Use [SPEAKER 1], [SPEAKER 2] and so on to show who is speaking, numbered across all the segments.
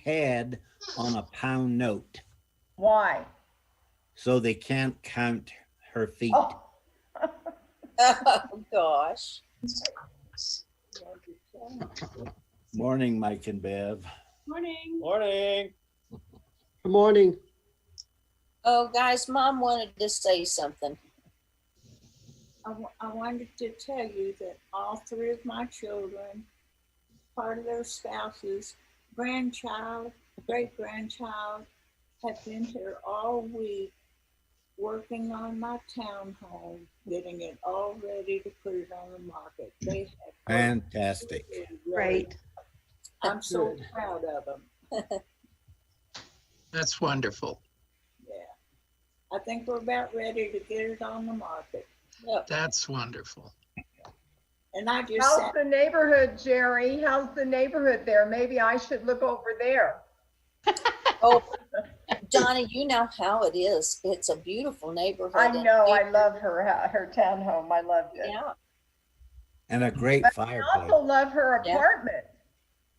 [SPEAKER 1] head on a pound note,
[SPEAKER 2] Why?
[SPEAKER 1] so they can't count her feet.
[SPEAKER 2] Oh,
[SPEAKER 3] Oh, gosh.
[SPEAKER 1] Morning, Mike and Bev.
[SPEAKER 4] Morning.
[SPEAKER 5] Morning.
[SPEAKER 6] Good morning.
[SPEAKER 3] Oh, guys, Mom wanted to say something.
[SPEAKER 4] I wanted to tell you that all three of my children, part of their spouses, grandchild, great grandchild, have been here all week working on my townhome, getting it all ready to put it on the market. They have
[SPEAKER 1] Fantastic.
[SPEAKER 7] Great.
[SPEAKER 4] I'm so proud of them.
[SPEAKER 8] That's wonderful.
[SPEAKER 4] Yeah. I think we're about ready to get it on the market.
[SPEAKER 3] Yep.
[SPEAKER 8] That's wonderful.
[SPEAKER 4] And I just
[SPEAKER 2] how's the neighborhood, Jerry? How's the neighborhood there? Maybe I should look over there.
[SPEAKER 3] Oh, Donna, you know how it is. It's a beautiful neighborhood.
[SPEAKER 2] I know, I love her townhome. I loved it.
[SPEAKER 3] Yeah.
[SPEAKER 1] And a great
[SPEAKER 2] But I
[SPEAKER 1] fireplace.
[SPEAKER 2] also love her
[SPEAKER 3] Yeah.
[SPEAKER 2] apartment.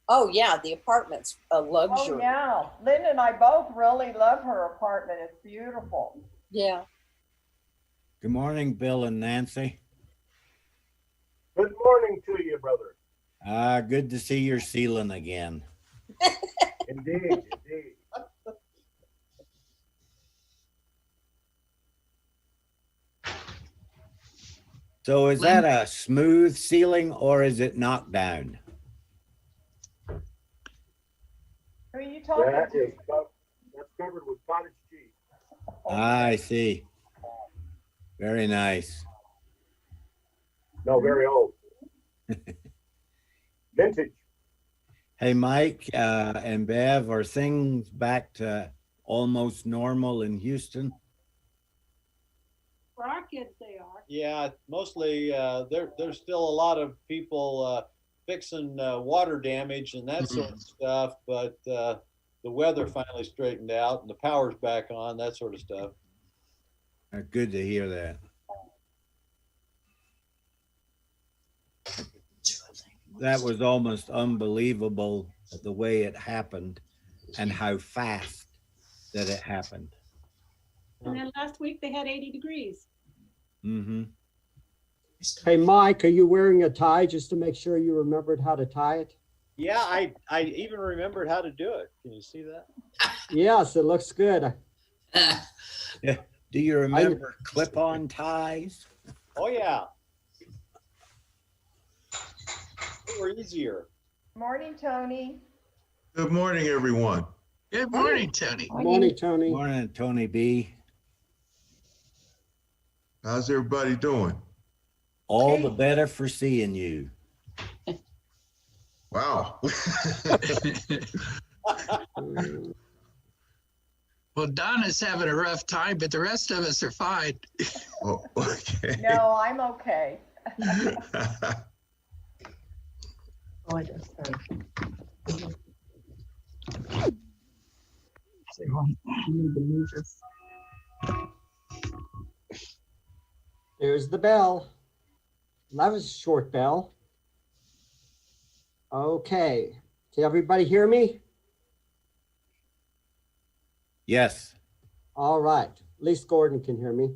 [SPEAKER 3] Oh, yeah, the apartment's a
[SPEAKER 2] Oh,
[SPEAKER 3] luxury.
[SPEAKER 2] yeah. Lynn and I both really love her apartment. It's beautiful.
[SPEAKER 3] Yeah.
[SPEAKER 1] Good morning, Bill and Nancy.
[SPEAKER 5] Good morning to you, brother.
[SPEAKER 1] Good to see your ceiling again.
[SPEAKER 5] Indeed, indeed.
[SPEAKER 1] So is that a smooth ceiling or is it knocked down?
[SPEAKER 2] Who are you talking
[SPEAKER 5] That's
[SPEAKER 2] to?
[SPEAKER 5] covered with cottage cheese.
[SPEAKER 1] I see. Very nice.
[SPEAKER 5] No, very old. Vintage.
[SPEAKER 1] Hey, Mike and Bev, are things back to almost normal in Houston?
[SPEAKER 4] For our kids, they are.
[SPEAKER 5] Yeah, mostly there's still a lot of people fixing water damage and that sort of stuff, but the weather finally straightened out and the power's back on, that sort of stuff.
[SPEAKER 1] Good to hear that. That was almost unbelievable the way it happened and how fast that it happened.
[SPEAKER 4] And then last week they had 80 degrees.
[SPEAKER 1] Mm-hmm.
[SPEAKER 6] Hey, Mike, are you wearing a tie just to make sure you remembered how to tie it?
[SPEAKER 5] Yeah, I even remembered how to do it. Can you see that?
[SPEAKER 6] Yes, it looks good.
[SPEAKER 1] Yeah. Do you remember clip-on ties?
[SPEAKER 5] Oh, yeah. They were easier.
[SPEAKER 2] Morning, Tony.
[SPEAKER 9] Good morning, everyone.
[SPEAKER 8] Good morning, Tony.
[SPEAKER 6] Morning, Tony.
[SPEAKER 1] Morning, Tony B.
[SPEAKER 9] How's everybody doing?
[SPEAKER 1] All the better for seeing you.
[SPEAKER 9] Wow.
[SPEAKER 8] Well, Donna's having a rough time, but the rest of us are fine.
[SPEAKER 9] Oh, okay.
[SPEAKER 2] No, I'm okay.
[SPEAKER 7] Oh, I just started. You need to move this.
[SPEAKER 6] There's the bell. That was a short bell. Okay. Can everybody hear me?
[SPEAKER 1] Yes.
[SPEAKER 6] All right. At least Gordon can hear me.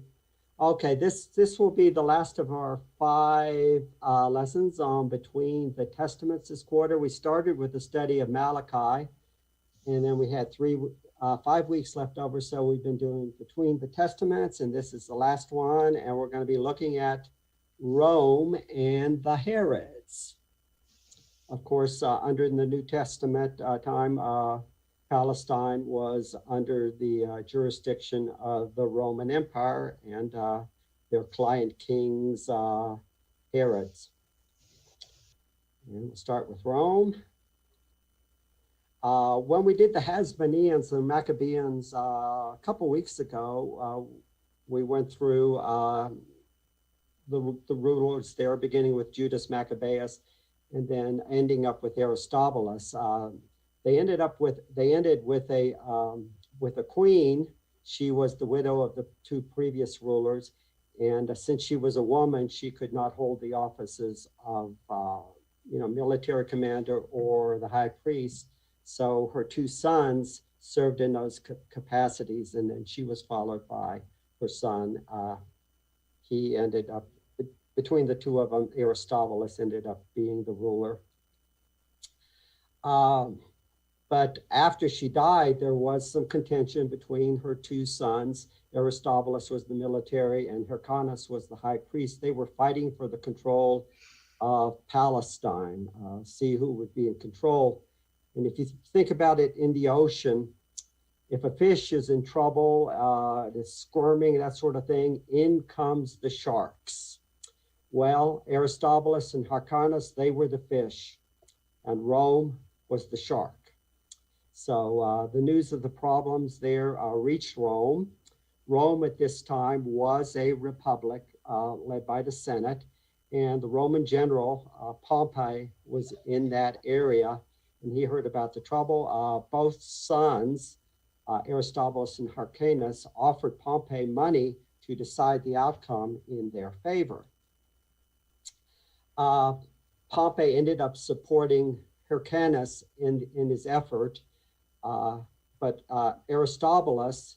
[SPEAKER 6] Okay, this will be the last of our 5 lessons on between the Testaments this quarter. We started with the study of Malachi, and then we had 5 weeks left over. So we've been doing between the Testaments, and this is the last one. And we're going to be looking at Rome and the Herods. Of course, under the New Testament time, Palestine was under the jurisdiction of the Roman Empire and their client kings, Herods. And we'll start with Rome. When we did the Hasmoneans and Maccabeans a couple weeks ago, we went through the rulers there, beginning with Judas Maccabeus and then ending up with Aristobulus. They ended with a queen. She was the widow of the 2 previous rulers, and since she was a woman, she could not hold the offices of military commander or the high priest. So her two sons served in those capacities, and then she was followed by her son. He ended up, between the two of them, Aristobulus ended up being the ruler. But after she died, there was some contention between her two sons. Aristobulus was the military and Hyrcanus was the high priest. They were fighting for the control of Palestine, see who would be in control. And if you think about it in the ocean, if a fish is in trouble, it is squirming, that sort of thing, in comes the sharks. Well, Aristobulus and Hyrcanus, they were the fish, and Rome was the shark. So the news of the problems there reached Rome. Rome at this time was a republic led by the Senate, and the Roman general, Pompey, was in that area, and he heard about the trouble. Both sons, Aristobulus and Hyrcanus, offered Pompey money to decide the outcome in their favor. Pompey ended up supporting Hyrcanus in his effort, but Aristobulus,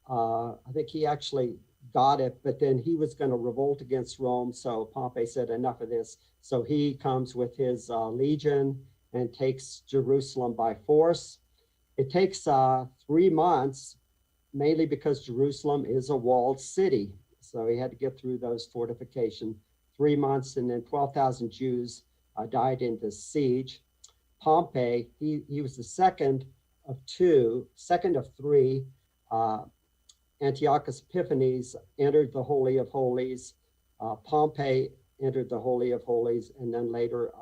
[SPEAKER 6] I think he actually got it, but then he was going to revolt against Rome. So Pompey said, enough of this. So he comes with his legion and takes Jerusalem by force. It takes 3 months, mainly because Jerusalem is a walled city. So he had to get through those fortifications. 3 months, and then 12,000 Jews died in the siege. Pompey, he was the second of three. Antiochus Epiphanes entered the Holy of Holies. Pompey entered the Holy of Holies, and then later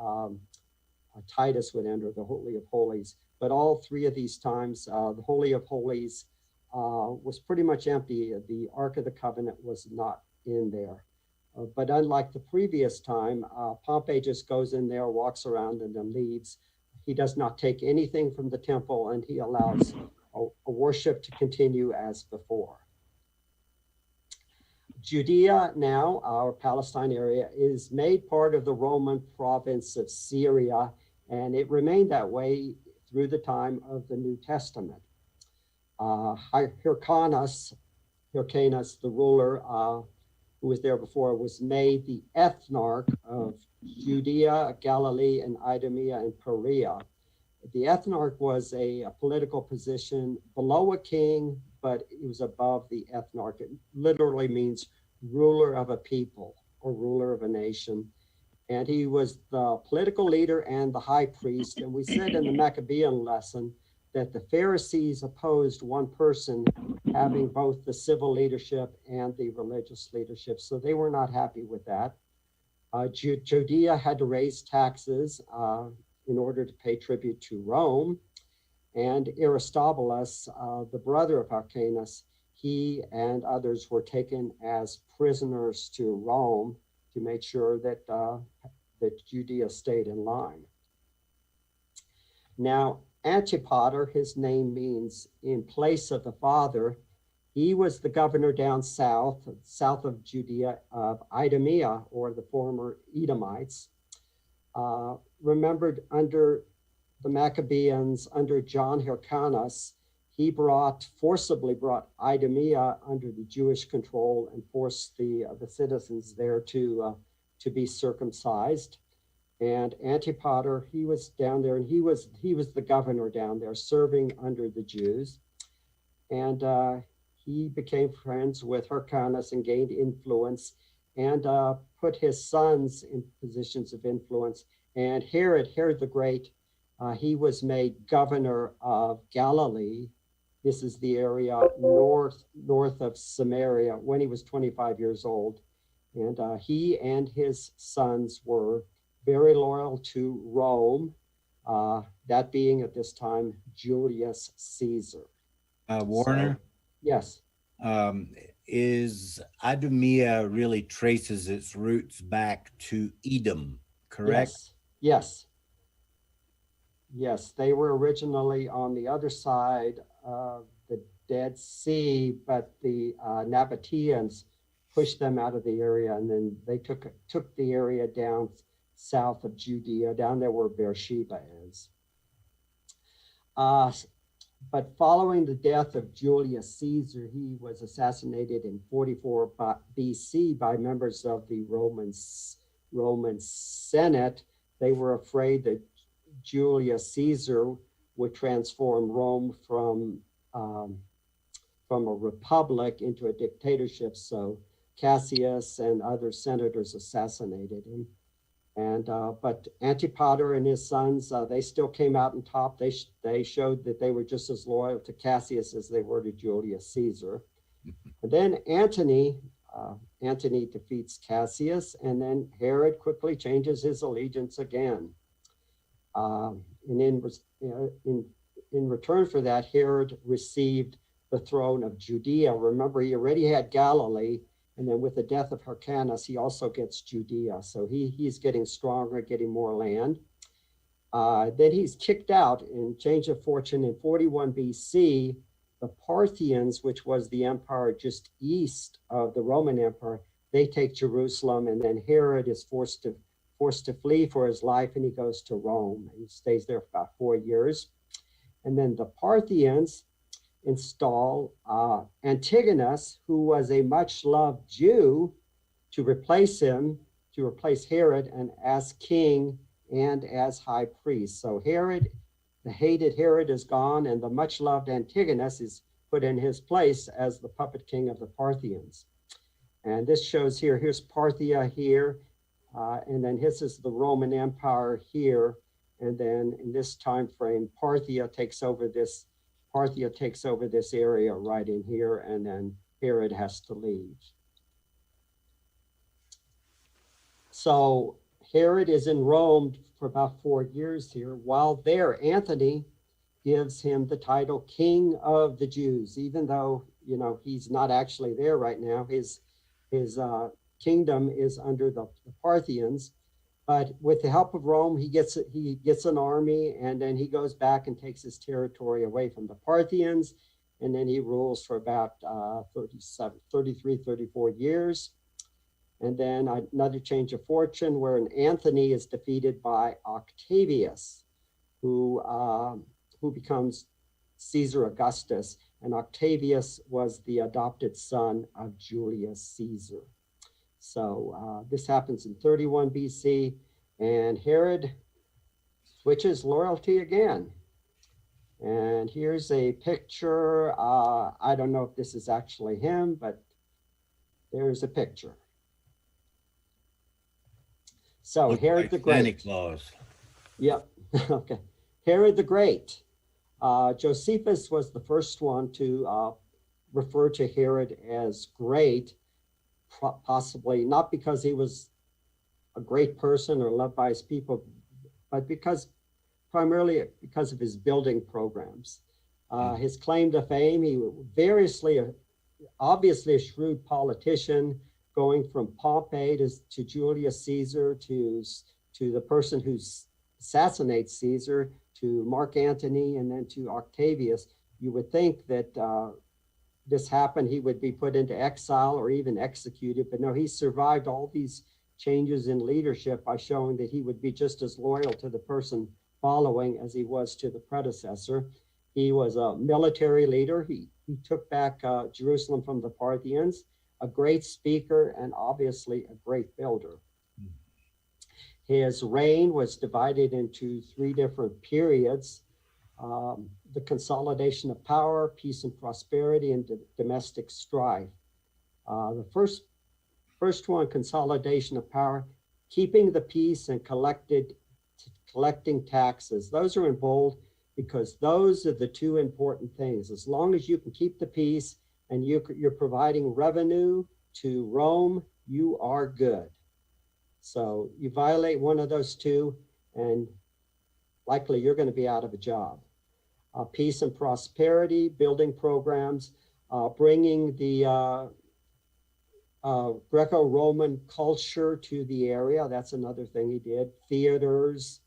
[SPEAKER 6] Titus would enter the Holy of Holies. But all three of these times, the Holy of Holies was pretty much empty. The Ark of the Covenant was not in there. But unlike the previous time, Pompey just goes in there, walks around, and then leaves. He does not take anything from the temple, and he allows a worship to continue as before. Judea now, our Palestine area, is made part of the Roman province of Syria, and it remained that way through the time of the New Testament. Hyrcanus, the ruler who was there before, was made the ethnarch of Judea, Galilee, and Idumea and Perea. The ethnarch was a political position below a king, but it was above the ethnarch. It literally means ruler of a people or ruler of a nation. And he was the political leader and the high priest. And we said in the Maccabean lesson that the Pharisees opposed one person having both the civil leadership and the religious leadership. So they were not happy with that. Judea had to raise taxes in order to pay tribute to Rome. And Aristobulus, the brother of Hyrcanus, he and others were taken as prisoners to Rome to make sure that, that Judea stayed in line. Now, Antipater, his name means in place of the father. He was the governor down south of Judea, of Idumea, or the former Edomites. Remembered under the Maccabeans, under John Hyrcanus, he forcibly brought Idumea under the Jewish control and forced the citizens there to be circumcised. And Antipater, he was down there, and he was the governor down there, serving under the Jews. And he became friends with Hyrcanus and gained influence, and put his sons in positions of influence. And Herod the Great, he was made governor of Galilee. This is the area north of Samaria, when he was 25 years old. And he and his sons were very loyal to Rome, that being at this time Julius Caesar.
[SPEAKER 1] Warner?
[SPEAKER 6] So, yes.
[SPEAKER 1] Is Idumea really traces its roots back to Edom, correct?
[SPEAKER 6] Yes. Yes, they were originally on the other side of the Dead Sea, but the Nabateans pushed them out of the area, and then they took the area down south of Judea, down there where Beersheba is. But following the death of Julius Caesar, he was assassinated in 44 BC by members of the Roman Senate. They were afraid that Julius Caesar would transform Rome from a republic into a dictatorship. So Cassius and other senators assassinated him. But Antipater and his sons, they still came out on top. They showed that they were just as loyal to Cassius as they were to Julius Caesar. And then Antony defeats Cassius, and then Herod quickly changes his allegiance again. And in return for that, Herod received the throne of Judea. Remember, he already had Galilee, and then with the death of Hyrcanus, he also gets Judea. So he's getting stronger, getting more land. Then he's kicked out in change of fortune in 41 BC. The Parthians, which was the empire just east of the Roman Empire, they take Jerusalem, and then Herod is forced to flee for his life, and he goes to Rome. He stays there for about 4 years. And then the Parthians install Antigonus, who was a much-loved Jew, to replace Herod, and as king and as high priest. So Herod, the hated Herod, is gone, and the much-loved Antigonus is put in his place as the puppet king of the Parthians. And this shows here's Parthia here, and then this is the Roman Empire here. And then in this time frame, Parthia takes over this area right in here, and then Herod has to leave. So Herod is in Rome for about 4 years here. While there, Antony gives him the title King of the Jews, even though, he's not actually there right now. His kingdom is under the Parthians. But with the help of Rome, he gets an army, and then he goes back and takes his territory away from the Parthians, and then he rules for about 34 years. And then another change of fortune where Anthony is defeated by Octavius, who becomes Caesar Augustus, and Octavius was the adopted son of Julius Caesar. So this happens in 31 BC, and Herod switches loyalty again. And here's a picture. I don't know if this is actually him, but there's a picture. So
[SPEAKER 1] Looks
[SPEAKER 6] Herod
[SPEAKER 1] like
[SPEAKER 6] the Great.
[SPEAKER 1] Santa Claus.
[SPEAKER 6] Yep. Okay. Herod the Great. Josephus was the first one to refer to Herod as great, possibly not because he was a great person or loved by his people, but primarily because of his building programs. His claim to fame, he was obviously a shrewd politician, going from Pompey to Julius Caesar to the person who assassinates Caesar, to Mark Antony, and then to Octavius. You would think that this happened, he would be put into exile or even executed, but no, he survived all these changes in leadership by showing that he would be just as loyal to the person following as he was to the predecessor. He was a military leader. He took back Jerusalem from the Parthians, a great speaker, and obviously a great builder. His reign was divided into 3 different periods: the consolidation of power, peace and prosperity, and domestic strife. The first one, consolidation of power, keeping the peace and collecting taxes. Those are in bold because those are the 2 important things. As long as you can keep the peace and you're providing revenue to Rome, you are good. So you violate one of those 2, and likely you're going to be out of a job. Peace and prosperity, building programs, bringing the Greco-Roman culture to the area. That's another thing he did. Theaters,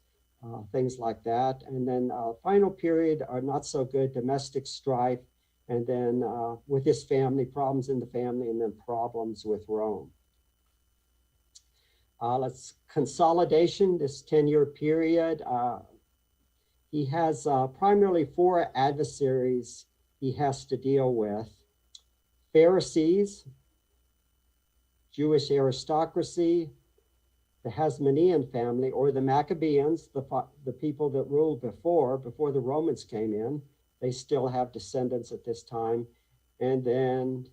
[SPEAKER 6] things like that. And then final period are not so good, domestic strife, and then with his family, problems in the family, and then problems with Rome. Consolidation, this 10-year period. he has primarily four adversaries he has to deal with: Pharisees, Jewish aristocracy, the Hasmonean family, or the Maccabees, the people that ruled before the Romans came in. They still have descendants at this time. And then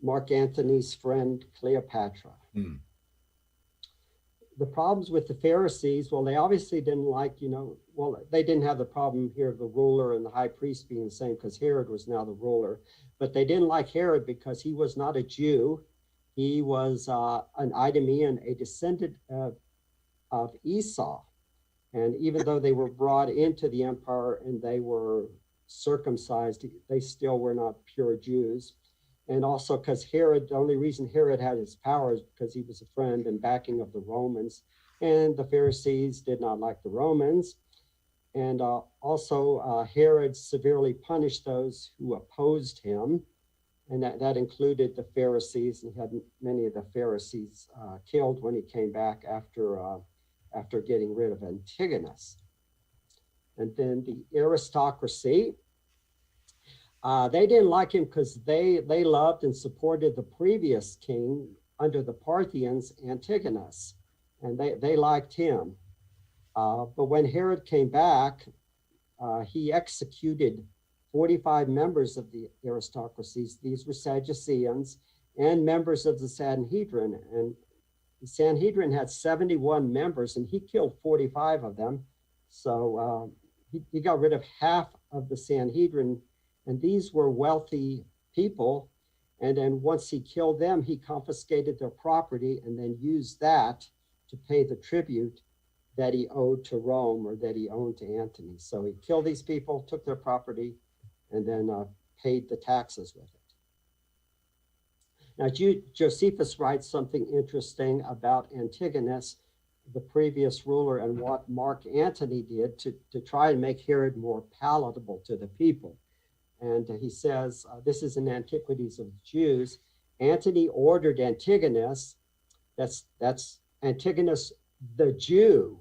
[SPEAKER 6] Mark Antony's friend, Cleopatra. The problems with the Pharisees, well, they obviously didn't like, they didn't have the problem here of the ruler and the high priest being the same, because Herod was now the ruler. But they didn't like Herod because he was not a Jew. He was an Idumean, a descendant of Esau. And even though they were brought into the empire and they were circumcised, they still were not pure Jews. And also because Herod, the only reason Herod had his power is because he was a friend and backing of the Romans. And the Pharisees did not like the Romans. And also Herod severely punished those who opposed him. And that included the Pharisees, and he had many of the Pharisees killed when he came back after getting rid of Antigonus. And then the aristocracy, they didn't like him because they loved and supported the previous king under the Parthians, Antigonus, and they liked him. But when Herod came back, he executed 45 members of the aristocracies. These were Sadduceans and members of the Sanhedrin. And the Sanhedrin had 71 members, and he killed 45 of them. So he got rid of half of the Sanhedrin, and these were wealthy people. And then once he killed them, he confiscated their property and then used that to pay the tribute that he owed to Rome, or that he owed to Antony. So he killed these people, took their property, and then paid the taxes with it. Now, Josephus writes something interesting about Antigonus, the previous ruler, and what Mark Antony did to try and make Herod more palatable to the people. And he says, this is in Antiquities of the Jews, Antony ordered Antigonus, that's Antigonus the Jew,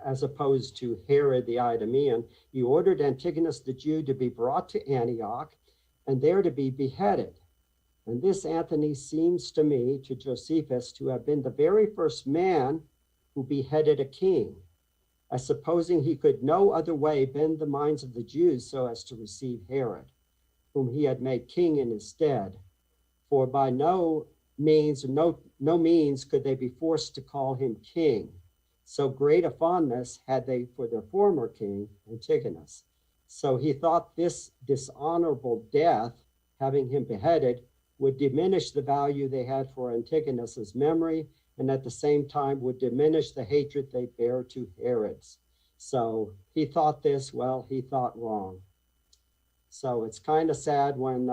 [SPEAKER 6] as opposed to Herod the Idumean. He ordered Antigonus the Jew to be brought to Antioch and there to be beheaded. And this Antony seems to me, to Josephus, to have been the very first man who beheaded a king, as supposing he could no other way bend the minds of the Jews so as to receive Herod, whom he had made king in his stead. For by no means could they be forced to call him king. So great a fondness had they for their former king, Antigonus. So he thought this dishonorable death, having him beheaded, would diminish the value they had for Antigonus's memory, and at the same time would diminish the hatred they bear to Herods. So he thought this, well, he thought wrong. So it's kind of sad when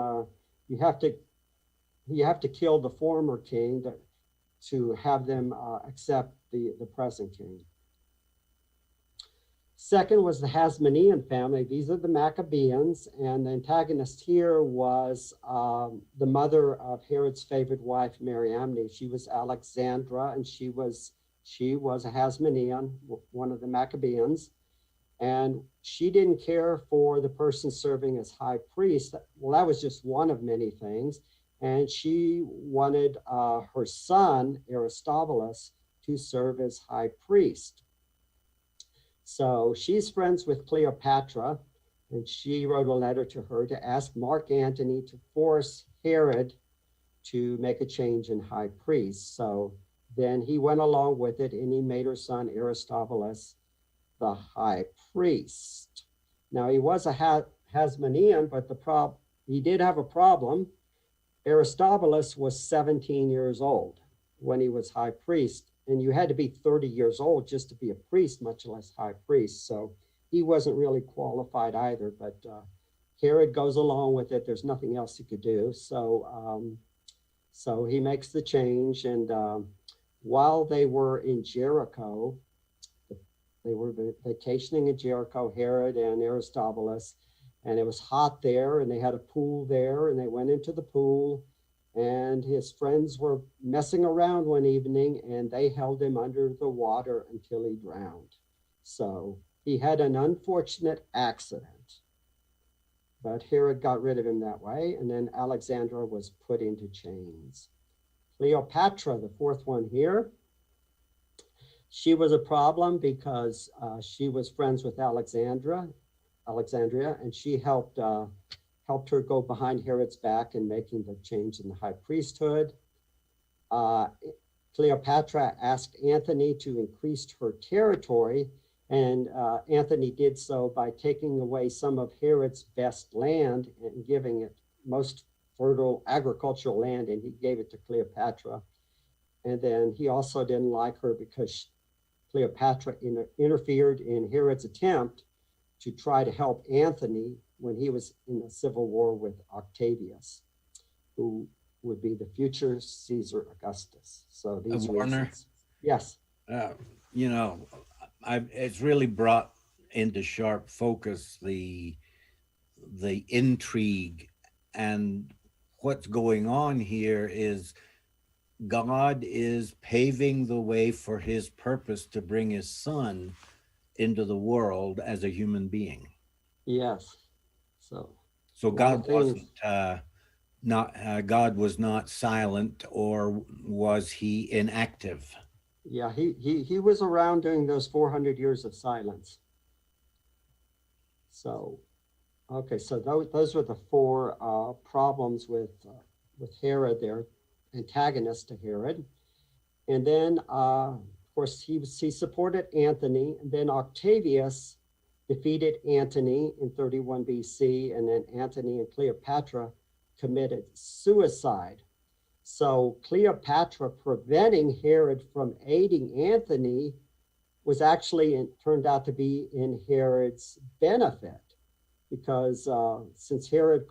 [SPEAKER 6] you have to kill the former king to have them accept the present king. Second was the Hasmonean family. These are the Maccabees, and the antagonist here was the mother of Herod's favorite wife, Mariamne. She was Alexandra, and she was a Hasmonean, one of the Maccabees, and she didn't care for the person serving as high priest. Well, that was just one of many things, and she wanted her son, Aristobulus, to serve as high priest. So she's friends with Cleopatra, and she wrote a letter to her to ask Mark Antony to force Herod to make a change in high priest. So then he went along with it, and he made her son Aristobulus the high priest. Now he was a Hasmonean, but he did have a problem. Aristobulus was 17 years old when he was high priest, and you had to be 30 years old just to be a priest, much less high priest. So he wasn't really qualified either, but Herod goes along with it. There's nothing else he could do. So he makes the change. And while they were in Jericho, they were vacationing in Jericho, Herod and Aristobulus, and it was hot there, and they had a pool there, and they went into the pool, and his friends were messing around one evening, and they held him under the water until he drowned. So He had an unfortunate accident, but Herod got rid of him that way. And then Alexandra was put into chains. Cleopatra, the fourth one here, she was a problem because she was friends with Alexandria, and she helped her go behind Herod's back in making the change in the high priesthood. Cleopatra asked Antony to increase her territory, and Antony did so by taking away some of Herod's best land and giving it most fertile agricultural land, and he gave it to Cleopatra. And then he also didn't like her because Cleopatra interfered in Herod's attempt to try to help Antony when he was in a civil war with Octavius, who would be the future Caesar Augustus. So these
[SPEAKER 1] Warner?
[SPEAKER 6] reasons. Yes.
[SPEAKER 1] You know, it's really brought into sharp focus the intrigue, and what's going on here is God is paving the way for his purpose to bring his son into the world as a human being.
[SPEAKER 6] Yes.
[SPEAKER 1] So God wasn't God was not silent, or was he inactive?
[SPEAKER 6] Yeah, he was around during those 400 years of silence. So, okay, so those were the four problems with Herod, their antagonist to Herod. And then, of course, he supported Antony, and then Octavius defeated Antony in 31 BC, and then Antony and Cleopatra committed suicide. So Cleopatra preventing Herod from aiding Antony was actually turned out to be in Herod's benefit, because since Herod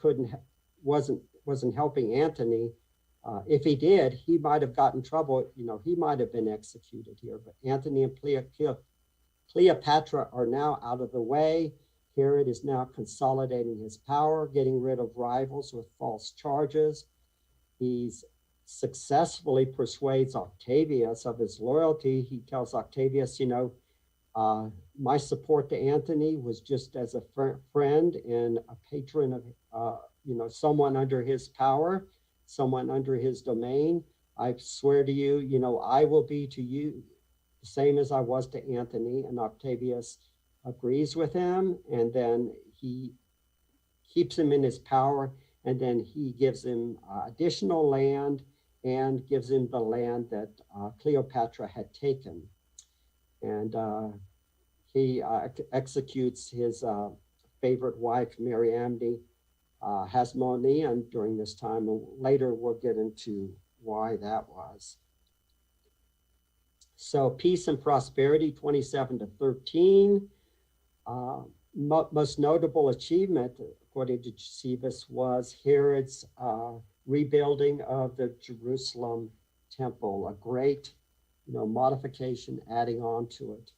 [SPEAKER 6] wasn't helping Antony, if he did, he might have gotten trouble. You know, he might have been executed here. But Antony and Cleopatra are now out of the way. Herod is now consolidating his power, getting rid of rivals with false charges. He's successfully persuades Octavius of his loyalty. He tells Octavius, you know, my support to Antony was just as a friend and a patron of, you know, someone under his power, someone under his domain. I swear to you, you know, I will be to you the same as I was to Antony. And Octavius agrees with him, and then he keeps him in his power, and then he gives him additional land and gives him the land that Cleopatra had taken. And he executes his favorite wife, Mariamne, Hasmonean, during this time. And later we'll get into why that was. So peace and prosperity, 27 to 13. Most notable achievement, according to Josephus, was Herod's rebuilding of the Jerusalem temple, a great, you know, modification adding on to it.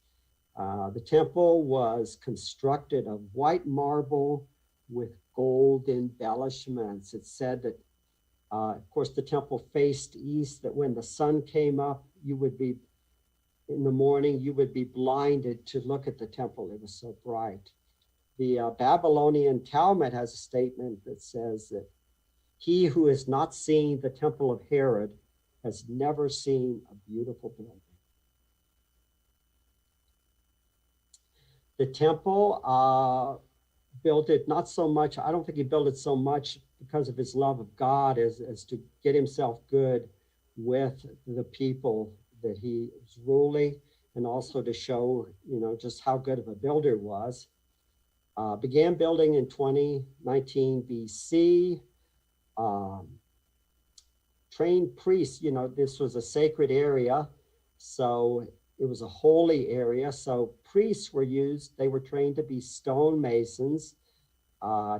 [SPEAKER 6] The temple was constructed of white marble with gold embellishments. It said that, of course, the temple faced east, that when the sun came up, in the morning, you would be blinded to look at the temple. It was so bright. The Babylonian Talmud has a statement that says that he who has not seen the temple of Herod has never seen a beautiful building. The temple built it not so much, I don't think he built it so much because of his love of God as to get himself good with the people that he was ruling, and also to show, you know, just how good of a builder he was. Began building in 2019 BC. Trained priests, you know, this was a sacred area, so it was a holy area. So priests were used, they were trained to be stonemasons.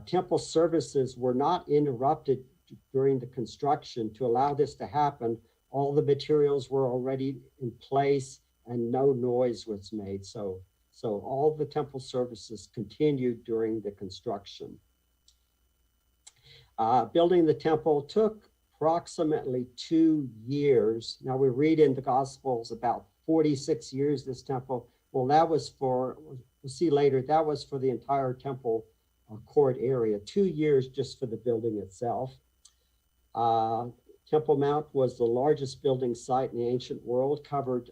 [SPEAKER 6] Temple services were not interrupted during the construction. To allow this to happen, all the materials were already in place and no noise was made. So all the temple services continued during the construction. Building the temple took approximately 2 years. Now we read in the Gospels about 46 years, this temple. Well, that was for we'll see later, that was for the entire temple court area, 2 years just for the building itself. Temple Mount was the largest building site in the ancient world, covered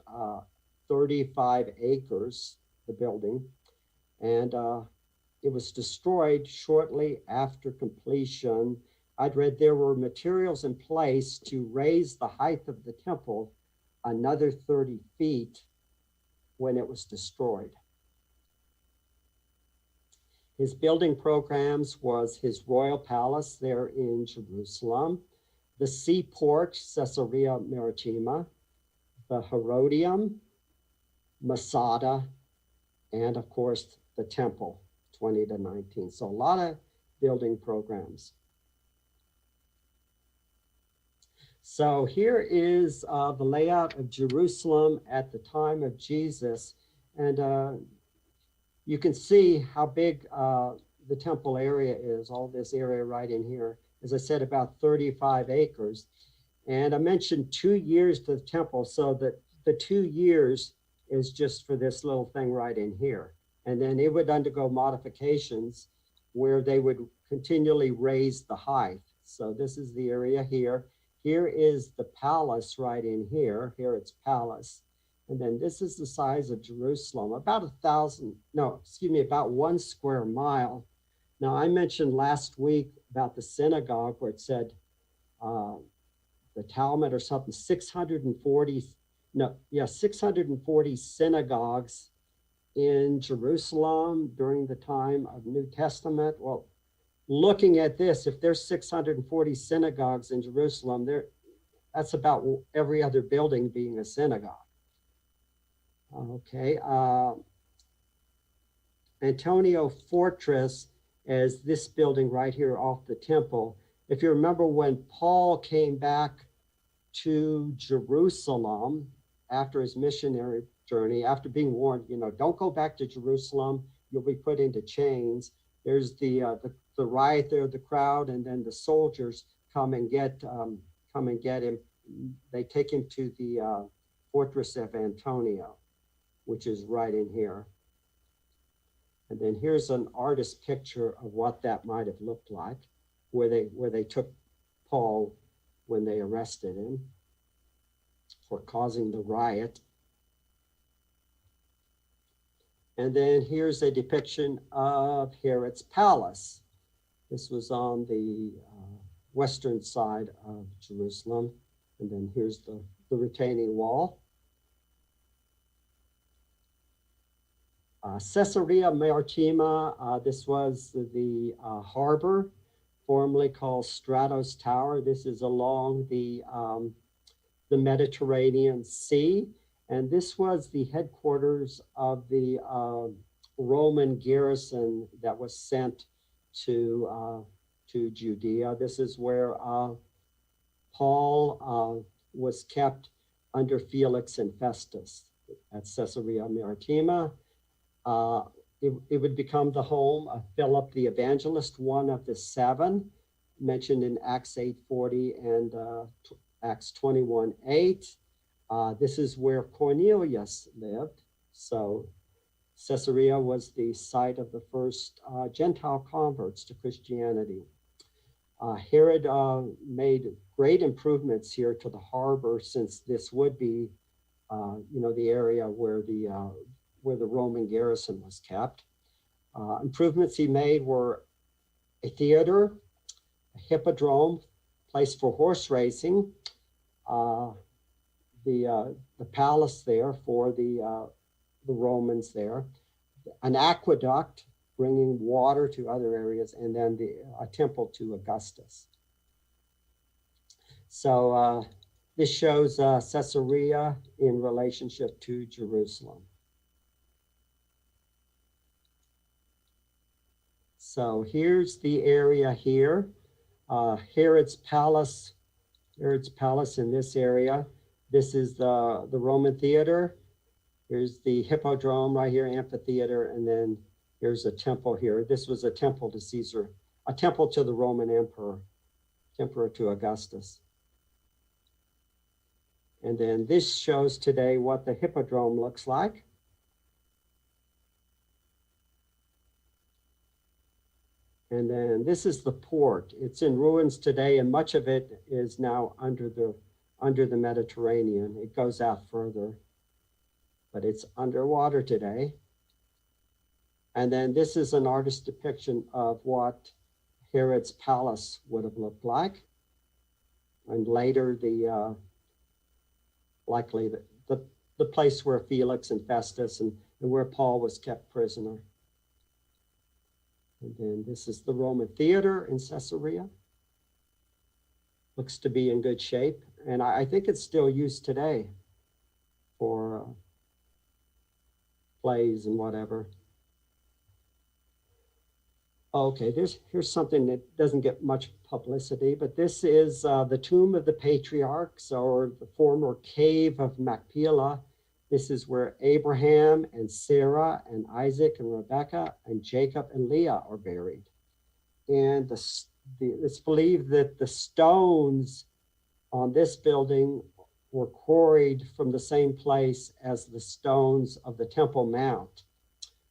[SPEAKER 6] 35 acres, the building, and it was destroyed shortly after completion. I'd read there were materials in place to raise the height of the temple another 30 feet when it was destroyed. His building programs was his royal palace there in Jerusalem, the seaport, Caesarea Maritima, the Herodium, Masada, and of course, the temple, 20 to 19. So a lot of building programs. So here is the layout of Jerusalem at the time of Jesus. And you can see how big the temple area is, all this area right in here. As I said, about 35 acres. And I mentioned 2 years to the temple, so that the 2 years is just for this little thing right in here. And then it would undergo modifications where they would continually raise the height. So this is the area here. Here is the palace right in here. Here it's palace. And then this is the size of Jerusalem, about about 1 square mile. Now I mentioned last week about the synagogue where it said the Talmud or something, 640 synagogues in Jerusalem during the time of New Testament. Well, looking at this, if there's 640 synagogues in Jerusalem, that's about every other building being a synagogue. Okay, Antonio Fortress is this building right here off the temple. If you remember when Paul came back to Jerusalem after his missionary journey, after being warned, don't go back to Jerusalem, you'll be put into chains. There's the riot there, the crowd, and then the soldiers come and get him. They take him to the fortress of Antonio, which is right in here. And then here's an artist's picture of what that might have looked like, where they took Paul when they arrested him for causing the riot. And then here's a depiction of Herod's palace. This was on the western side of Jerusalem. And then here's the retaining wall. Caesarea Maritima, this was the harbor, formerly called Stratos Tower. This is along the Mediterranean Sea. And this was the headquarters of the Roman garrison that was sent to Judea. This is where Paul was kept under Felix and Festus at Caesarea Maritima. It would become the home of Philip the Evangelist, one of the 7 mentioned in Acts 8:40 and Acts 21:8. This is where Cornelius lived. So Caesarea was the site of the first Gentile converts to Christianity. Herod made great improvements here to the harbor, since this would be, the area where the Roman garrison was kept. Improvements he made were a theater, a hippodrome, place for horse racing, the palace there for the Romans there, an aqueduct bringing water to other areas, and then a temple to Augustus. So this shows Caesarea in relationship to Jerusalem. So here's the area here, Herod's palace in this area. This is the Roman theater. Here's the Hippodrome right here, amphitheater, and then here's a temple here. This was a temple to Caesar, a temple to the Roman emperor to Augustus. And then this shows today what the Hippodrome looks like. And then this is the port. It's in ruins today, and much of it is now under the Mediterranean. It goes out further, but it's underwater today. And then this is an artist's depiction of what Herod's palace would have looked like. And later, likely the place where Felix and Festus and where Paul was kept prisoner. And then this is the Roman theater in Caesarea. Looks to be in good shape. And I think it's still used today for plays and whatever. Okay, here's something that doesn't get much publicity, but this is the tomb of the Patriarchs, or the former cave of Machpelah. This is where Abraham and Sarah and Isaac and Rebekah and Jacob and Leah are buried. And it's believed that the stones on this building were quarried from the same place as the stones of the Temple Mount.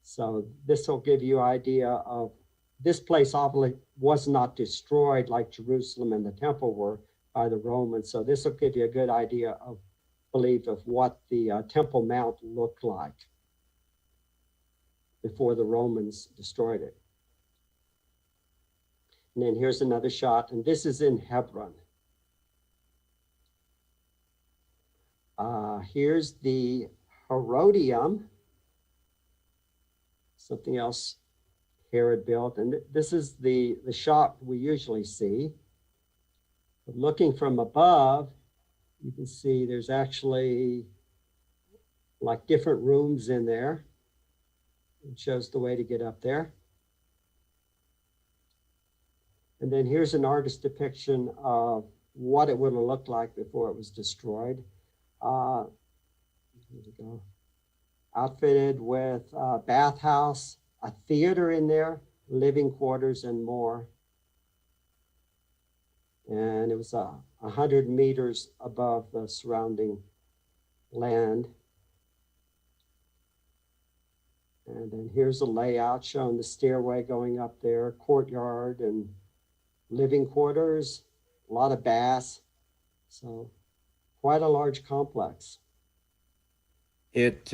[SPEAKER 6] So this will give you an idea of, this place obviously was not destroyed like Jerusalem and the temple were by the Romans. So this will give you a good idea of what the Temple Mount looked like before the Romans destroyed it. And then here's another shot, and this is in Hebron. Here's the Herodium, something else Herod built, and this is the shop we usually see. But looking from above, you can see there's actually like different rooms in there. It shows the way to get up there. And then here's an artist's depiction of what it would have looked like before it was destroyed. Here we go. Outfitted with a bathhouse, a theater in there, living quarters, and more. And it was 100 meters above the surrounding land. And then here's a layout showing the stairway going up there, courtyard and living quarters, a lot of baths. So quite a large complex.
[SPEAKER 1] It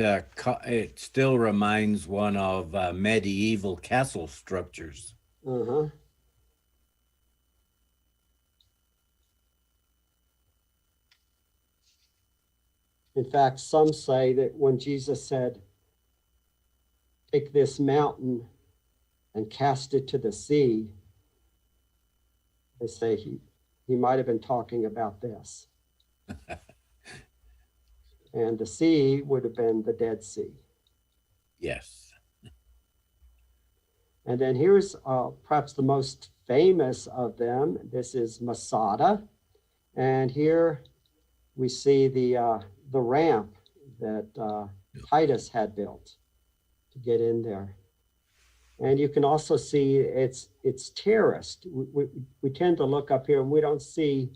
[SPEAKER 1] still reminds one of medieval castle structures.
[SPEAKER 6] Uh-huh. In fact, some say that when Jesus said, "Take this mountain and cast it to the sea," they say he might have been talking about this. And the sea would have been the Dead Sea.
[SPEAKER 1] Yes.
[SPEAKER 6] And then here's perhaps the most famous of them. This is Masada. And here we see the ramp that Titus had built to get in there. And you can also see it's terraced. We tend to look up here and we don't see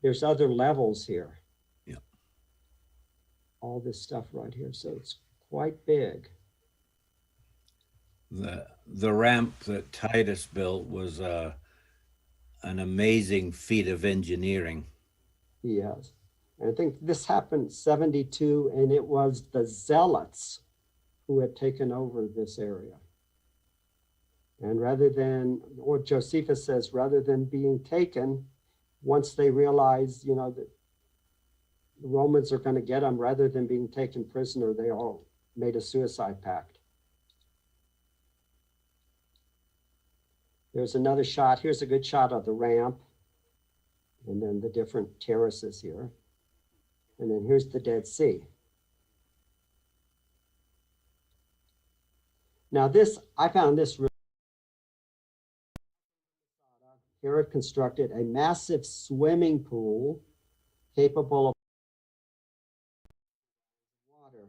[SPEAKER 6] there's other levels here. All this stuff right here. So it's quite big.
[SPEAKER 1] The ramp that Titus built was an amazing feat of engineering.
[SPEAKER 6] Yes. And I think this happened 72, and it was the Zealots who had taken over this area. And rather than, or Josephus says, rather than being taken, once they realized, that the Romans are going to get them, rather than being taken prisoner, they all made a suicide pact. There's another shot. Here's a good shot of the ramp, and then the different terraces here. And then here's the Dead Sea. Now I found this really. Herod constructed a massive swimming pool capable of water.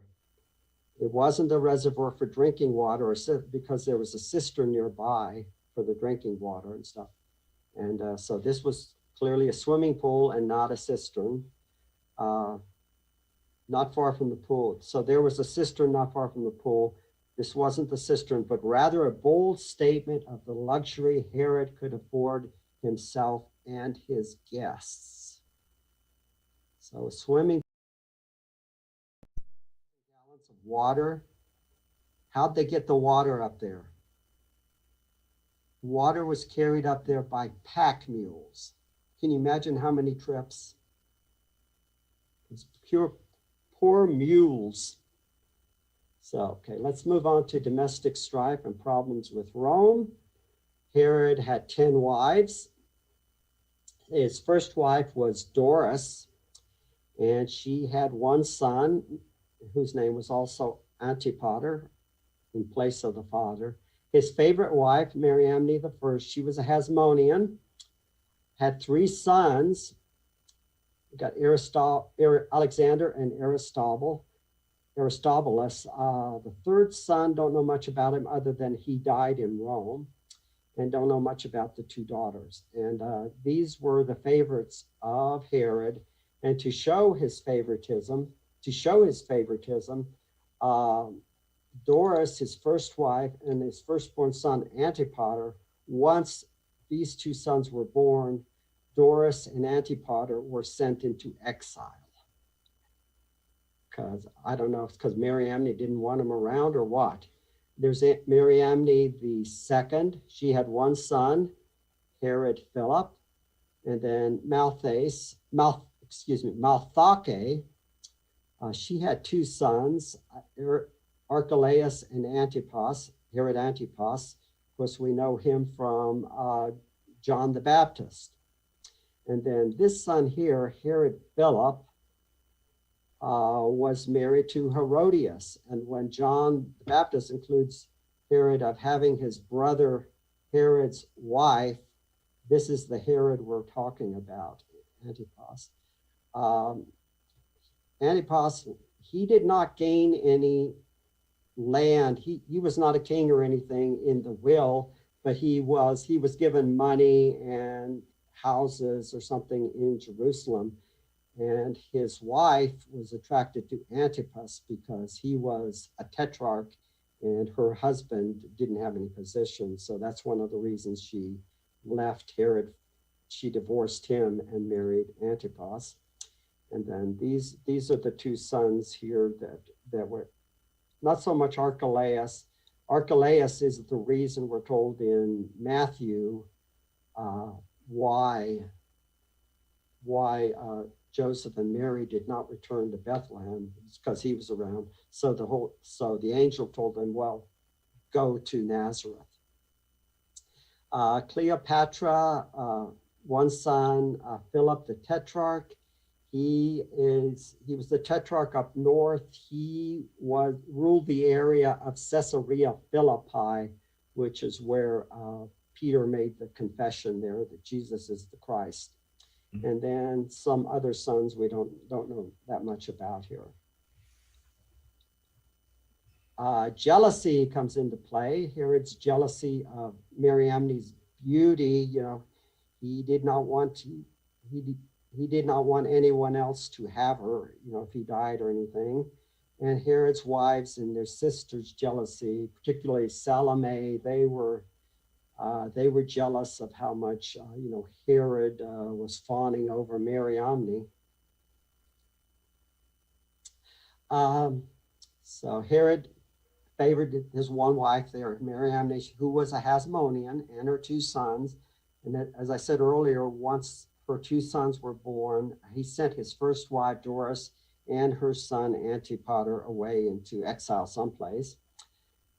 [SPEAKER 6] It wasn't a reservoir for drinking water, because there was a cistern nearby for the drinking water and stuff. And so this was clearly a swimming pool and not a cistern, not far from the pool. So there was a cistern not far from the pool. This wasn't the cistern, but rather a bold statement of the luxury Herod could afford himself and his guests. So swimming gallons of water. How'd they get the water up there? Water was carried up there by pack mules. Can you imagine how many trips? It's poor mules. So, okay, let's move on to domestic strife and problems with Rome. Herod had 10 wives. His first wife was Doris, and she had one son, whose name was also Antipater, in place of the father. His favorite wife, Mariamne I, she was a Hasmonean, had 3 sons. We got Alexander and Aristobulus. The third son, don't know much about him other than he died in Rome, and don't know much about the 2 daughters. And these were the favorites of Herod. And to show his favoritism, Doris, his first wife, and his firstborn son, Antipater, once these 2 sons were born, Doris and Antipater were sent into exile. Because, I don't know if it's because Mariamne didn't want him around or what. There's Mariamne the second. She had one son, Herod Philip, and then Malthake. She had 2 sons, Archelaus and Antipas, Herod Antipas. Of course, we know him from John the Baptist. And then this son here, Herod Philip, was married to Herodias. And when John the Baptist includes Herod of having his brother Herod's wife, this is the Herod we're talking about, Antipas. Antipas, he did not gain any land. He was not a king or anything in the will, but he was given money and houses or something in Jerusalem. And his wife was attracted to Antipas because he was a tetrarch and her husband didn't have any position. So that's one of the reasons she left Herod. She divorced him and married Antipas. And then these are the 2 sons here that were not so much Archelaus. Archelaus is the reason we're told in Matthew why Joseph and Mary did not return to Bethlehem. It's because he was around. So the angel told them, well, go to Nazareth. Cleopatra, one son, Philip the Tetrarch. He was the tetrarch up north. He ruled the area of Caesarea Philippi, which is where Peter made the confession there that Jesus is the Christ. Mm-hmm. And then some other sons we don't know that much about here. Jealousy comes into play. Herod's jealousy of Mariamne's beauty. He did not want anyone else to have her, if he died or anything. And Herod's wives and their sisters' jealousy, particularly Salome, they were jealous of how much, Herod was fawning over Mariamne. So Herod favored his one wife there, Mariamne, who was a Hasmonean, and her 2 sons. And that, as I said earlier, once her 2 sons were born, he sent his first wife, Doris, and her son, Antipater, away into exile someplace.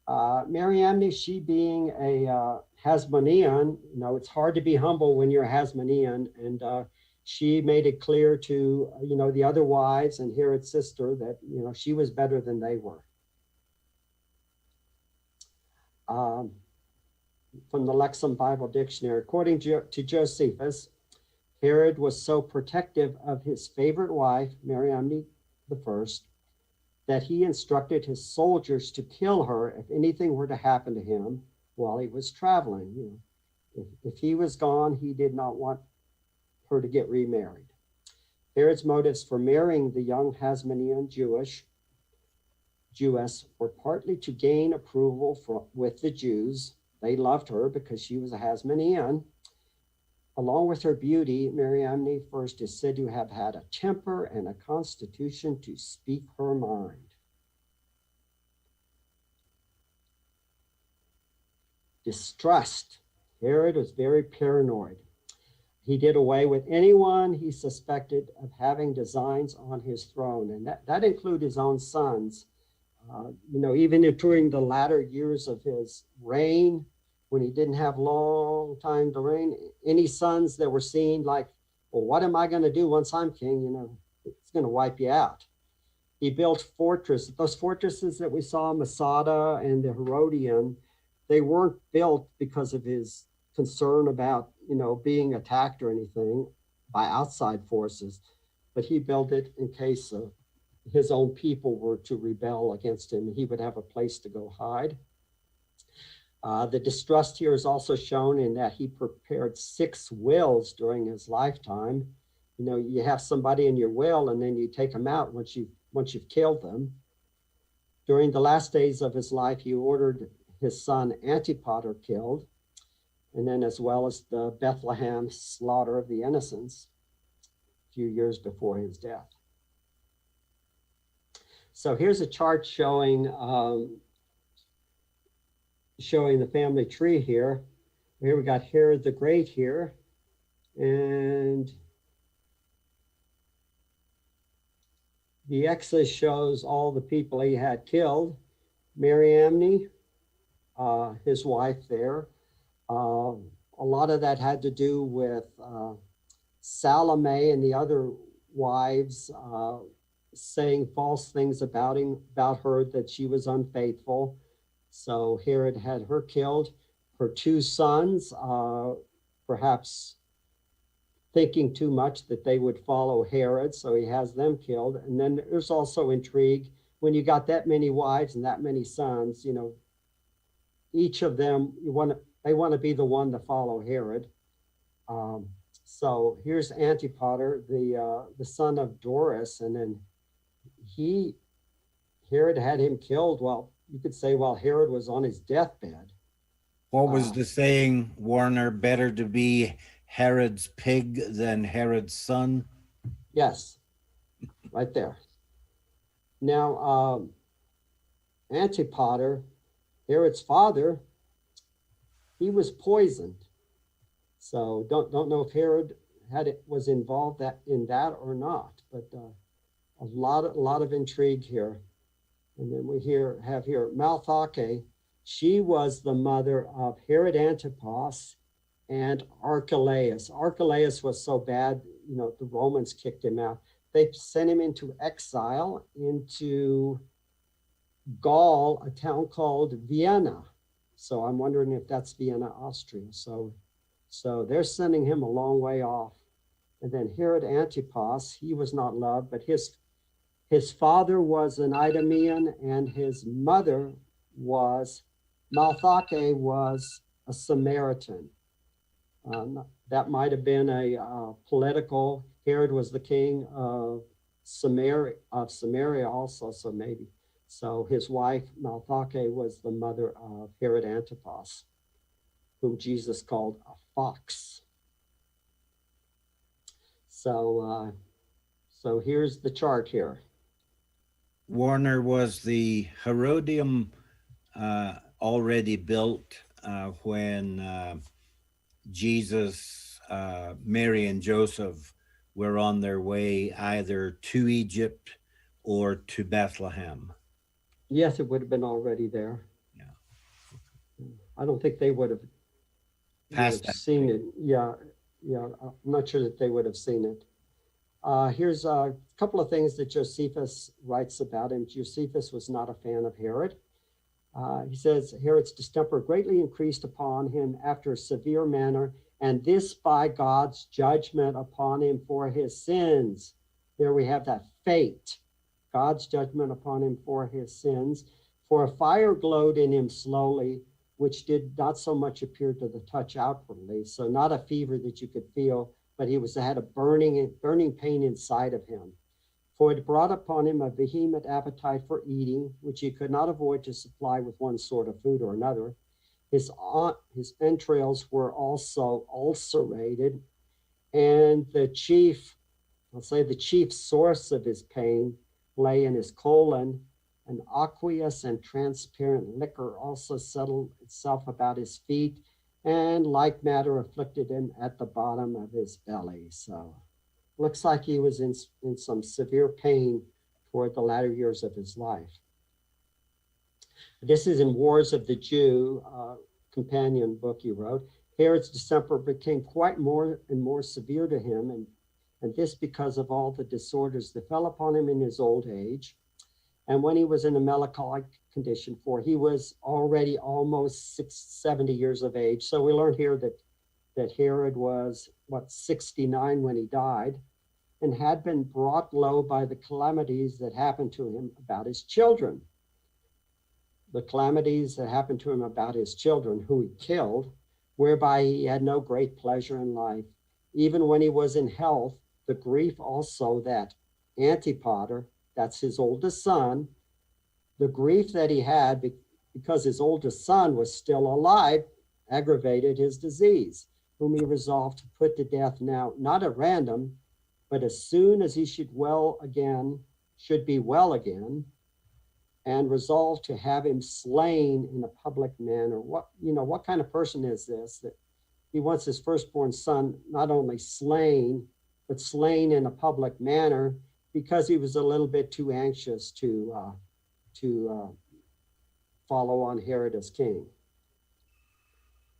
[SPEAKER 6] Mariamne, she being a Hasmonean, it's hard to be humble when you're a Hasmonean, and she made it clear to, the other wives and Herod's sister that, she was better than they were. From the Lexham Bible Dictionary, according to Josephus, Herod was so protective of his favorite wife, Mariamne I, that he instructed his soldiers to kill her if anything were to happen to him while he was traveling. If he was gone, he did not want her to get remarried. Herod's motives for marrying the young Hasmonean Jewish Jewess were partly to gain approval with the Jews. They loved her because she was a Hasmonean. Along with her beauty, Mariamne first is said to have had a temper and a constitution to speak her mind. Distrust. Herod was very paranoid. He did away with anyone he suspected of having designs on his throne, and that included his own sons. Even during the latter years of his reign, when he didn't have long time to reign, any sons that were seen like, well, what am I going to do once I'm king? It's going to wipe you out. He built fortresses. Those fortresses that we saw, Masada and the Herodian, they weren't built because of his concern about, being attacked or anything by outside forces, but he built it in case his own people were to rebel against him. He would have a place to go hide. The distrust here is also shown in that he prepared 6 wills during his lifetime. You have somebody in your will and then you take them out once you've killed them. During the last days of his life, he ordered his son Antipater killed, and then as well as the Bethlehem slaughter of the innocents a few years before his death. So here's a chart showing the family tree here. Here we got Herod the Great here, and the X shows all the people he had killed. Mariamne, his wife there. A lot of that had to do with Salome and the other wives saying false things about her, that she was unfaithful. So Herod had her killed. Her 2 sons, perhaps thinking too much that they would follow Herod, so he has them killed. And then there's also intrigue. When you got that many wives and that many sons, each of them, they want to be the one to follow Herod. So here's Antipater, the son of Doris, and then Herod had him killed. Well, you could say while Herod was on his deathbed.
[SPEAKER 1] What was the saying, Warner? Better to be Herod's pig than Herod's son?
[SPEAKER 6] Yes, right there. Now, Antipater, Herod's father, he was poisoned. So don't know if Herod was involved in that or not, but a lot of intrigue here. And then we have here Malthake. She was the mother of Herod Antipas and Archelaus. Archelaus was so bad, the Romans kicked him out. They sent him into exile into Gaul, a town called Vienna. So I'm wondering if that's Vienna, Austria. So they're sending him a long way off. And then Herod Antipas, he was not loved, but his father was an Idumean and his mother was, Malthake was a Samaritan. That might have been a political, Herod was the king of Samaria also, so maybe. So his wife, Malthake, was the mother of Herod Antipas, whom Jesus called a fox. So here's the chart here.
[SPEAKER 1] Warner, was the Herodium already built when Jesus, Mary, and Joseph were on their way either to Egypt or to Bethlehem?
[SPEAKER 6] Yes, it would have been already there.
[SPEAKER 1] Yeah.
[SPEAKER 6] I don't think they would have seen it. Yeah, I'm not sure that they would have seen it. Here's a couple of things that Josephus writes about him. Josephus was not a fan of Herod. He says, Herod's distemper greatly increased upon him after a severe manner, and this by God's judgment upon him for his sins. Here we have that fate, God's judgment upon him for his sins. For a fire glowed in him slowly, which did not so much appear to the touch outwardly. So not a fever that you could feel, but he had a burning pain inside of him. For it brought upon him a vehement appetite for eating, which he could not avoid to supply with one sort of food or another. His entrails were also ulcerated, and the chief source of his pain lay in his colon. An aqueous and transparent liquor also settled itself about his feet, and like matter afflicted him at the bottom of his belly. So looks like he was in some severe pain toward the latter years of his life. This is in Wars of the Jew, companion book he wrote. Herod's distemper became quite more and more severe to him, and this because of all the disorders that fell upon him in his old age. And when he was in a melancholic condition, for he was already almost 70 years of age. So we learned here that Herod was, 69 when he died, and had been brought low by the calamities that happened to him about his children. The calamities that happened to him about his children, who he killed, whereby he had no great pleasure in life. Even when he was in health, the grief also that Antipater, that's his oldest son, the grief that he had because his oldest son was still alive aggravated his disease, whom he resolved to put to death now, not at random, but as soon as he should be well again, and resolved to have him slain in a public manner. What kind of person is this, that he wants his firstborn son not only slain, but slain in a public manner, because he was a little bit too anxious to follow on Herod as king.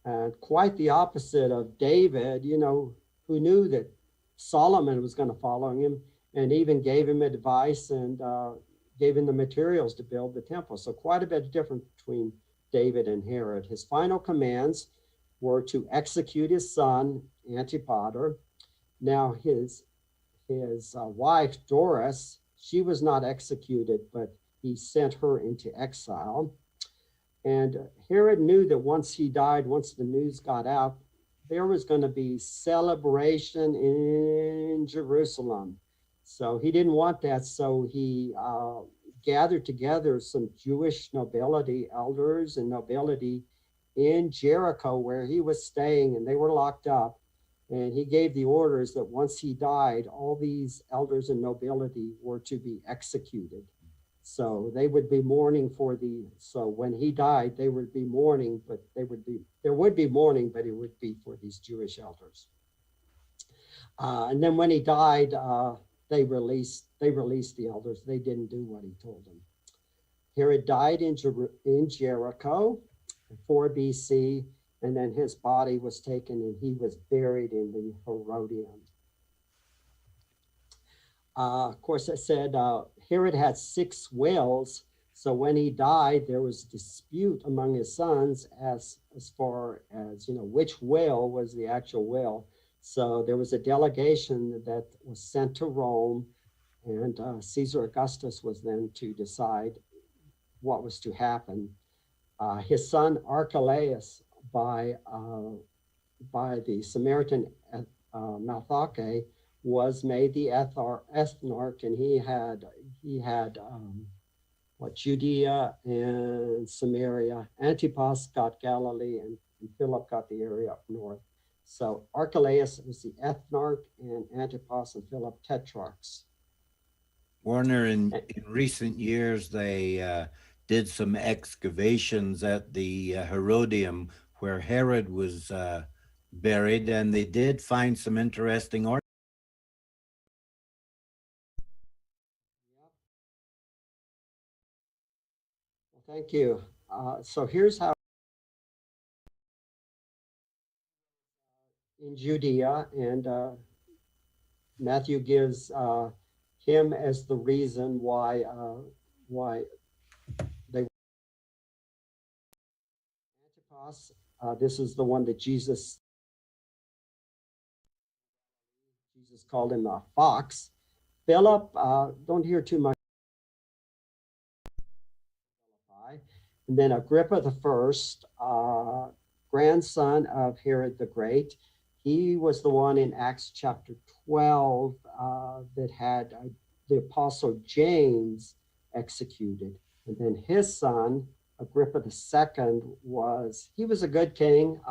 [SPEAKER 6] And quite the opposite of David, who knew that Solomon was going to follow him, and even gave him advice and gave him the materials to build the temple. So quite a bit different between David and Herod. His final commands were to execute his son, Antipater. Now his wife, Doris, she was not executed, but he sent her into exile. And Herod knew that once he died, once the news got out, there was going to be celebration in Jerusalem. So he didn't want that. So he gathered together some Jewish nobility, elders and nobility in Jericho, where he was staying, and they were locked up. And he gave the orders that once he died, all these elders and nobility were to be executed. So they would be mourning so when he died, they would be mourning, but there would be mourning, but it would be for these Jewish elders. And then when he died, they released the elders. They didn't do what he told them. Herod died in Jericho, 4 BC, and then his body was taken and he was buried in the Herodium. Of course, I said Herod had 6 wills. So when he died, there was dispute among his sons as far as, which will was the actual will. So there was a delegation that was sent to Rome, and Caesar Augustus was then to decide what was to happen. His son Archelaus, by the Samaritan Malthake, was made the ethnarch, and he had Judea and Samaria. Antipas got Galilee, and Philip got the area up north. So Archelaus was the ethnarch, and Antipas and Philip tetrarchs.
[SPEAKER 1] Warner, in recent years, they did some excavations at the Herodium where Herod was buried, and they did find some interesting art.
[SPEAKER 6] Well, thank you. So here's how in Judea, and Matthew gives him as the reason why they Antipas. This is the one that Jesus called him a fox. Philip, don't hear too much. And then Agrippa the First, grandson of Herod the Great. He was the one in Acts chapter 12 that the apostle James executed. And then his son, Agrippa II, he was a good king.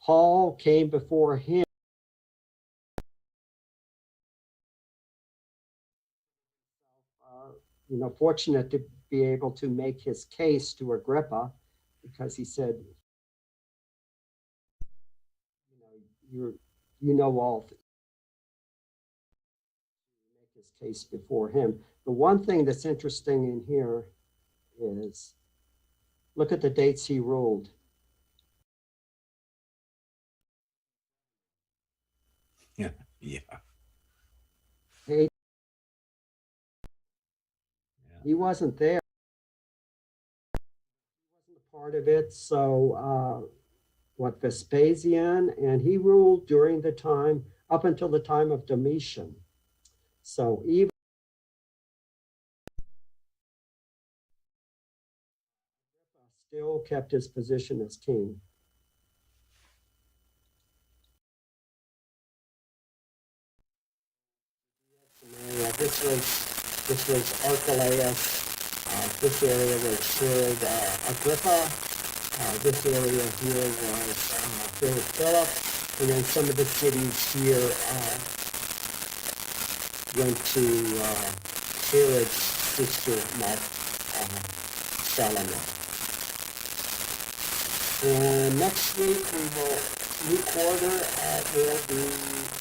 [SPEAKER 6] Paul came before him. Fortunate to be able to make his case to Agrippa, because he said, you know all things. Make his case before him. The one thing that's interesting in here is look at the dates he ruled.
[SPEAKER 1] Yeah.
[SPEAKER 6] He wasn't there. He wasn't a part of it. So Vespasian, and he ruled during the time, up until the time of Domitian. So even still kept his position as king. This was Archelaus. This area was Herod Agrippa. This area here was Herod Philip. And then some of the cities here went to Herod's sister, Salome. And next week, new quarter will be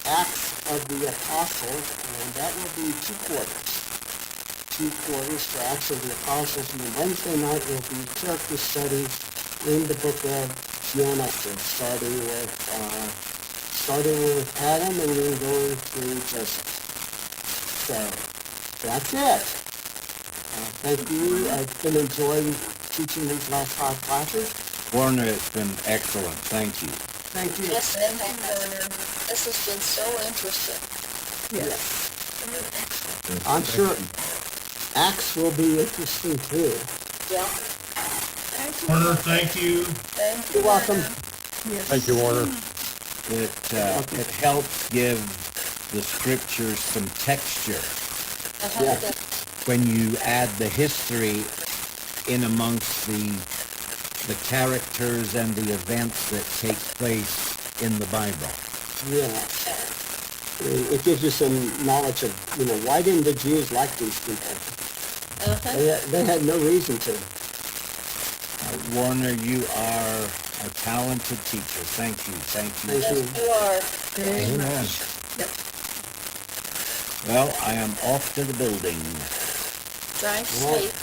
[SPEAKER 6] Acts of the Apostles, and that will be 2 quarters. 2 quarters for Acts of the Apostles, and Wednesday night will be character studies in the book of Genesis, starting with Adam and then going through Joseph. So that's it. Thank you. I've been enjoying teaching these last 5 classes.
[SPEAKER 1] Warner, it's been excellent. Thank you.
[SPEAKER 6] Thank you.
[SPEAKER 3] Yes, thank you, Warner. This has been so interesting.
[SPEAKER 6] Yes. I'm sure Acts will be interesting too.
[SPEAKER 3] Yeah.
[SPEAKER 10] Warner, thank you.
[SPEAKER 3] Thank you.
[SPEAKER 6] You're welcome.
[SPEAKER 10] Thank you, Warner.
[SPEAKER 1] It helps give the scriptures some texture
[SPEAKER 6] Yeah.
[SPEAKER 1] when you add the history in amongst the characters and the events that take place in the Bible.
[SPEAKER 6] Yeah. It gives you some knowledge of, why didn't the Jews like these people? They had no reason to.
[SPEAKER 1] Warner, you are a talented teacher. Thank you. Thank you.
[SPEAKER 6] Thank you.
[SPEAKER 3] Yes, you are. Very
[SPEAKER 1] Amen.
[SPEAKER 3] much.
[SPEAKER 1] Well, I am off to the building.
[SPEAKER 3] Drive
[SPEAKER 6] Well,
[SPEAKER 3] safe.